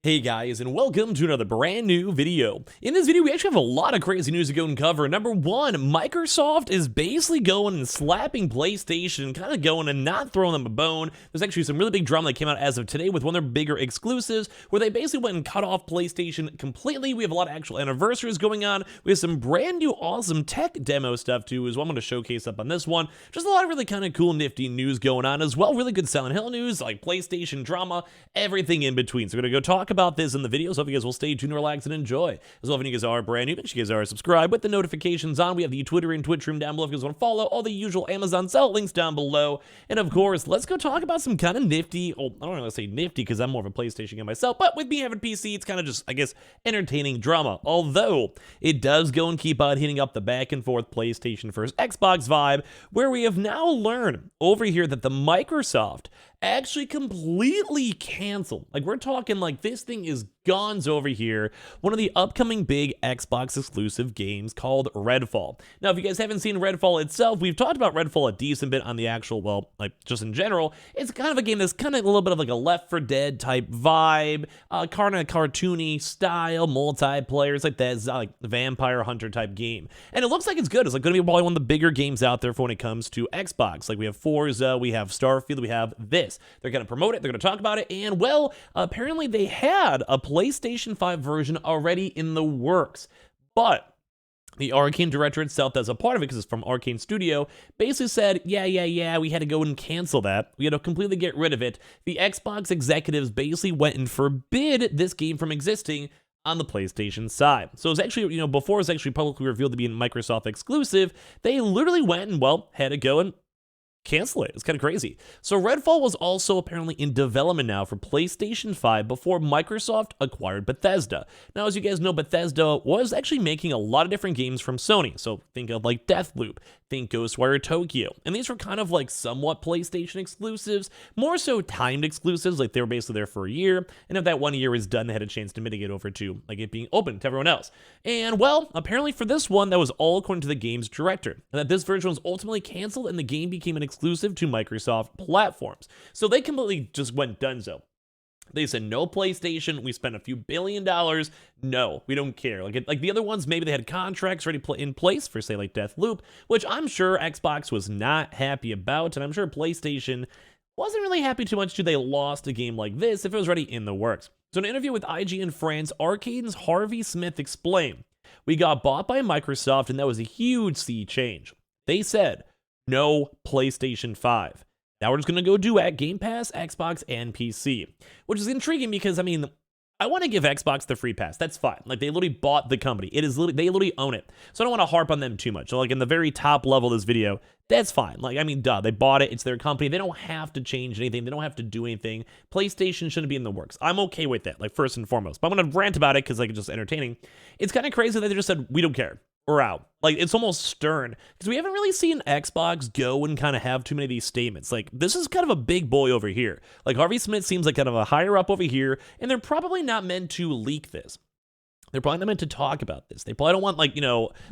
Hey guys, and welcome to another brand new video. In this video, we actually have a lot of crazy news to go and cover. Number one, Microsoft is basically going and slapping PlayStation, kind of going and not throwing them a bone. There's actually some really big drama that came out as of today with one of their bigger exclusives, where they basically went and cut off PlayStation completely. We have a lot of actual anniversaries going on. We have some brand new awesome tech demo stuff too, is what I'm going to showcase up on this one. Just a lot of really kind of cool, nifty news going on as well. Really good Silent Hill news, like PlayStation drama, everything in between. So we're going to go talk about this in the video, so if you guys will stay tuned, relax, and enjoy. As well, if you guys are brand new, make sure you guys are subscribed with the notifications on. We have the Twitter and Twitch room down below if you guys want to follow. All the usual Amazon sell links down below. And of course, let's go talk about some kind of nifty, I don't really say nifty because I'm more of a PlayStation guy myself, but with me having PC, it's kind of just, I guess, entertaining drama. Although, it does go and keep on hitting up the back and forth PlayStation versus Xbox vibe, where we have now learned over here that the Microsoft actually completely canceled. Like, we're talking like this thing is gonzo over here. One of the upcoming big Xbox exclusive games called Redfall. Now, if you guys haven't seen Redfall itself, we've talked about Redfall a decent bit on the actual, well, like just in general. It's kind of a game that's kind of a little bit of like a Left 4 Dead type vibe, kind of cartoony style, multiplayer. It's like that like vampire hunter type game. And it looks like it's good. It's like going to be probably one of the bigger games out there for when it comes to Xbox. Like we have Forza, we have Starfield, we have this. They're going to promote it, they're going to talk about it, and well, apparently they had a PlayStation 5 version already in the works. But the Arcane director itself, that's a part of it because it's from Arcane Studio, basically said, yeah, we had to go and cancel that. We had to completely get rid of it. The Xbox executives basically went and forbid this game from existing on the PlayStation side. So it was actually, before it was actually publicly revealed to be a Microsoft exclusive, they literally went and, well, had to go and cancel it. It's kind of crazy. So Redfall was also apparently in development now for PlayStation 5 before Microsoft acquired Bethesda. Now, as you guys know, Bethesda was actually making a lot of different games from Sony. So think of like Deathloop, think Ghostwire Tokyo. And these were kind of like somewhat PlayStation exclusives, more so timed exclusives, like they were basically there for a year. And if that 1 year is done, they had a chance to mitigate over to like it being open to everyone else. And well, apparently for this one, that was all according to the game's director. And that this version was ultimately canceled and the game became an exclusive to Microsoft platforms. So they completely just went dunzo. They said, no PlayStation, we spent a few $1 billion, no, we don't care. Like the other ones, maybe they had contracts already in place for, say, like Deathloop, which I'm sure Xbox was not happy about, and I'm sure PlayStation wasn't really happy too much too. They lost a game like this if it was already in the works. So in an interview with IGN France, Arcane's Harvey Smith explained, we got bought by Microsoft, and that was a huge sea change. They said, no PlayStation 5. Now we're just going to go do at Game Pass, Xbox, and PC. Which is intriguing because, I mean, I want to give Xbox the free pass. That's fine. Like, they literally bought the company. They literally own it. So I don't want to harp on them too much. So, like, in the very top level of this video, that's fine. Like, I mean, duh, they bought it. It's their company. They don't have to change anything. They don't have to do anything. PlayStation shouldn't be in the works. I'm okay with that, like, first and foremost. But I'm going to rant about it because, like, it's just entertaining. It's kind of crazy that they just said, we don't care. We're out. Like, it's almost stern because we haven't really seen Xbox go and kind of have too many of these statements. Like, this is kind of a big boy over here. Like, Harvey Smith seems like kind of a higher up over here, and they're probably not meant to leak this. They're probably not meant to talk about this. They probably don't want, like,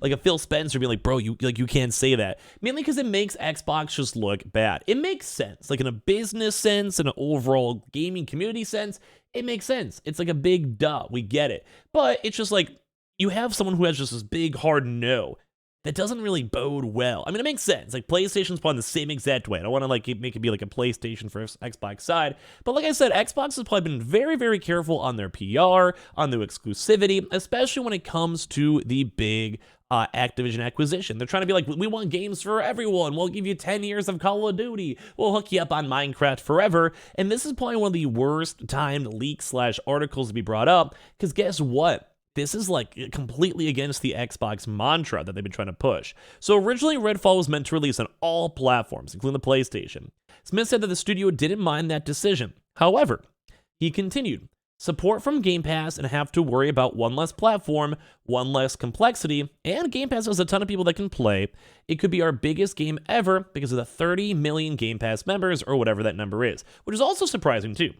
like a Phil Spencer being like, bro, you can't say that. Mainly because it makes Xbox just look bad. It makes sense. Like, in a business sense, in an overall gaming community sense, it makes sense. It's like a big duh. We get it. But it's just like, you have someone who has just this big, hard no that doesn't really bode well. I mean, it makes sense. Like, PlayStation's probably the same exact way. I don't want to, like, make it be like a PlayStation versus Xbox side. But like I said, Xbox has probably been very, very careful on their PR, on their exclusivity, especially when it comes to the big Activision acquisition. They're trying to be like, we want games for everyone. We'll give you 10 years of Call of Duty. We'll hook you up on Minecraft forever. And this is probably one of the worst timed leaks / articles to be brought up. Because guess what? This is like completely against the Xbox mantra that they've been trying to push. So originally, Redfall was meant to release on all platforms, including the PlayStation. Smith said that the studio didn't mind that decision. However, he continued, support from Game Pass and have to worry about one less platform, one less complexity, and Game Pass has a ton of people that can play. It could be our biggest game ever because of the 30 million Game Pass members or whatever that number is, which is also surprising too.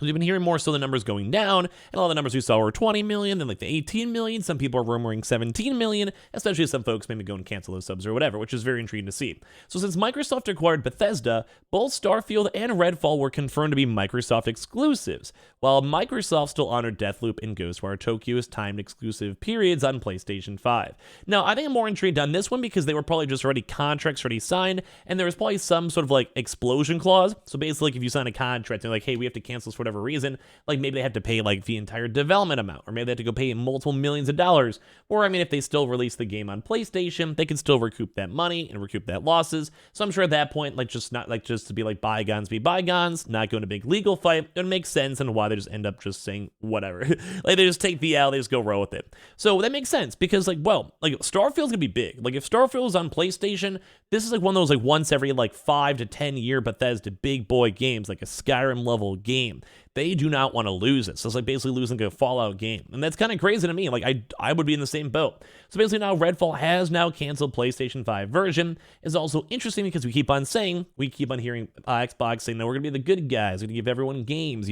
We've been hearing more so the numbers going down, and a lot of the numbers we saw were 20 million, then like the 18 million. Some people are rumoring 17 million, especially some folks maybe go and cancel those subs or whatever, which is very intriguing to see. So since Microsoft acquired Bethesda, both Starfield and Redfall were confirmed to be Microsoft exclusives, while Microsoft still honored Deathloop and Ghostwire Tokyo's timed exclusive periods on PlayStation 5. Now, I think I'm more intrigued on this one because they were probably just already contracts already signed, and there was probably some sort of like explosion clause. So basically, like if you sign a contract and they're like, hey, we have to cancel this for whatever reason, like maybe they have to pay like the entire development amount, or maybe they have to go pay multiple millions of dollars. Or I mean, if they still release the game on PlayStation, they can still recoup that money and recoup that losses. So I'm sure at that point, like just to be like bygones be bygones, not going to big legal fight, it would make sense and why they just end up just saying whatever. Like they just take the L, they just go roll with it. So that makes sense because like, well, like Starfield's gonna be big. Like if Starfield is on PlayStation, this is like one of those like once every like 5 to 10 year Bethesda big boy games, like a Skyrim level game. They do not want to lose it. So it's like basically losing a Fallout game. And that's kind of crazy to me. Like I would be in the same boat. So basically now Redfall has now canceled PlayStation 5 version. It's also interesting because we keep on hearing Xbox saying, no, we're going to be the good guys. We're going to give everyone games.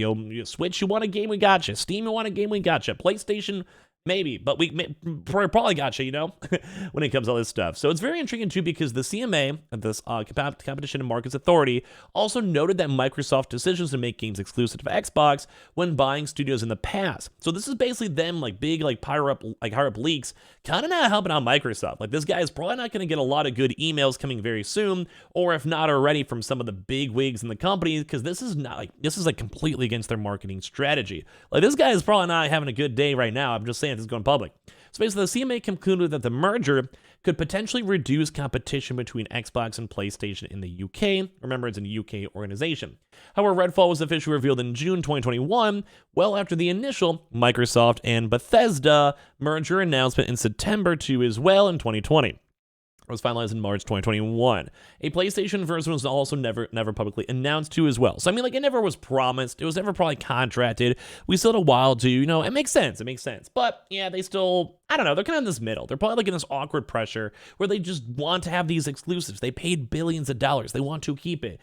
Switch, you want a game, we got you. Steam, you want a game, we got you. PlayStation, maybe, but we probably got you, when it comes to all this stuff. So it's very intriguing, too, because the CMA, this Competition and Markets Authority, also noted that Microsoft's decisions to make games exclusive to Xbox when buying studios in the past. So this is basically them, like, big, like, higher up leaks, kind of not helping out Microsoft. Like, this guy is probably not going to get a lot of good emails coming very soon, or if not already, from some of the big wigs in the company, because this is completely against their marketing strategy. Like, this guy is probably not having a good day right now. I'm just saying, this is going public. So basically, the CMA concluded that the merger could potentially reduce competition between Xbox and PlayStation in the UK. Remember, it's a UK organization. However, Redfall was officially revealed in June 2021, well after the initial Microsoft and Bethesda merger announcement in September 2 as well in 2020. It was finalized in March 2021. A PlayStation version was also never publicly announced too as well. So I mean, like, it never was promised. It was never probably contracted. We still had a while to, it makes sense. It makes sense. But yeah, they still, I don't know, they're kind of in this middle. They're probably like in this awkward pressure where they just want to have these exclusives. They paid billions of dollars. They want to keep it.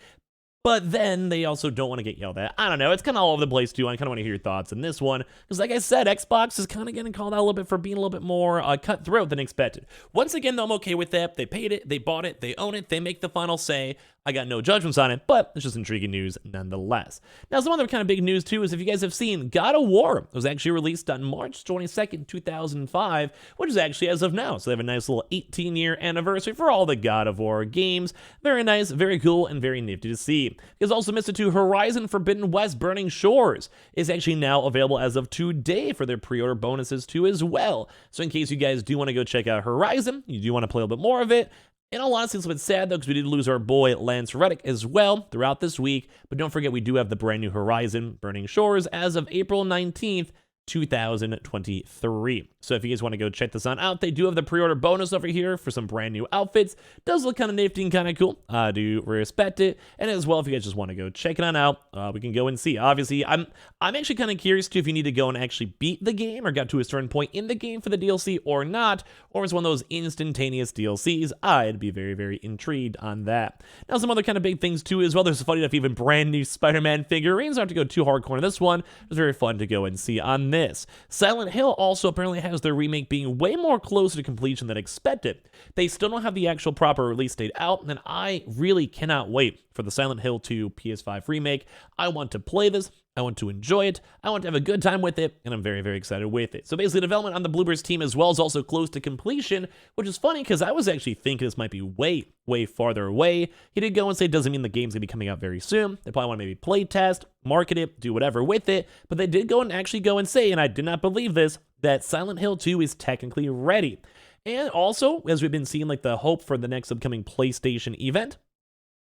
But then they also don't want to get yelled at. I don't know. It's kind of all over the place, too. I kind of want to hear your thoughts on this one. Because like I said, Xbox is kind of getting called out a little bit for being a little bit more cutthroat than expected. Once again, though, I'm okay with that. They paid it. They bought it. They own it. They make the final say. I got no judgments on it, but it's just intriguing news nonetheless. Now, some other kind of big news, too, is if you guys have seen, God of War was actually released on March 22nd, 2005, which is actually as of now. So they have a nice little 18-year anniversary for all the God of War games. Very nice, very cool, and very nifty to see. You guys also missed it too. Horizon Forbidden West Burning Shores is actually now available as of today for their pre-order bonuses, too, as well. So in case you guys do want to go check out Horizon, you do want to play a little bit more of it, in all honesty, it's a bit sad, though, because we did lose our boy Lance Reddick as well throughout this week. But don't forget, we do have the brand new Horizon Burning Shores as of April 19th, 2023. So if you guys want to go check this on out, they do have the pre-order bonus over here for some brand new outfits. Does look kind of nifty and kind of cool. I do respect it. And as well, if you guys just want to go check it on out, we can go and see. Obviously, I'm actually kind of curious too if you need to go and actually beat the game or got to a certain point in the game for the DLC or not, or it's one of those instantaneous DLCs. I'd be very, very intrigued on that. Now, some other kind of big things too as well. There's funny enough, even brand new Spider-Man figurines. I don't have to go too hardcore on this one. It's very fun to go and see on this. Silent Hill also apparently has their remake being way more closer to completion than expected. They still don't have the actual proper release date out, and I really cannot wait for the Silent Hill 2 PS5 remake. I want to play this. I want to enjoy it. I want to have a good time with it, and I'm very, very excited with it. So basically, development on the Bluebirds team as well is also close to completion, which is funny because I was actually thinking this might be way, way farther away. He did go and say it doesn't mean the game's going to be coming out very soon. They probably want to maybe play test, market it, do whatever with it, but they did go and actually go and say, and I did not believe this, that Silent Hill 2 is technically ready. And also, as we've been seeing like the hope for the next upcoming PlayStation event,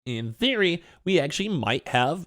in theory, we actually might have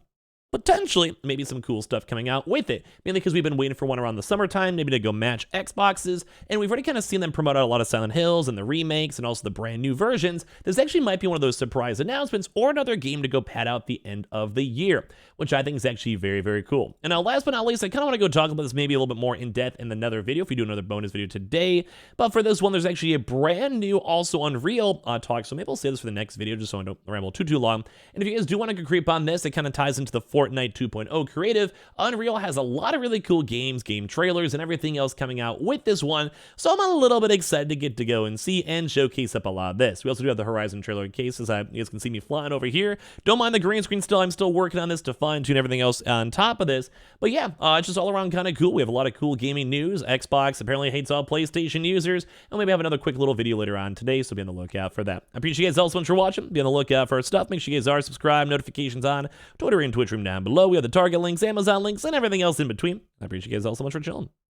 potentially maybe some cool stuff coming out with it, mainly because we've been waiting for one around the summertime, maybe to go match Xboxes, and we've already kind of seen them promote out a lot of Silent Hills and the remakes and also the brand new versions. This actually might be one of those surprise announcements or another game to go pad out the end of the year, which I think is actually very, very cool. And now last but not least, I kind of want to go talk about this maybe a little bit more in depth in another video if we do another bonus video today, but for this one, there's actually a brand new also Unreal talk, so maybe I'll save this for the next video just so I don't ramble too long. And if you guys do want to go creep on this, it kind of ties into the Fortnite 2.0 creative, Unreal has a lot of really cool games, game trailers, and everything else coming out with this one, so I'm a little bit excited to get to go and see and showcase up a lot of this. We also do have the Horizon trailer cases. You guys can see me flying over here. Don't mind the green screen still. I'm still working on this to fine-tune everything else on top of this. But yeah, it's just all around kind of cool. We have a lot of cool gaming news. Xbox apparently hates all PlayStation users, and maybe have another quick little video later on today, so be on the lookout for that. I appreciate you guys all so much for watching. Be on the lookout for our stuff. Make sure you guys are subscribed, notifications on, Twitter and Twitch room down below. We have the Target links, Amazon links, and everything else in between. I appreciate you guys all so much for chilling.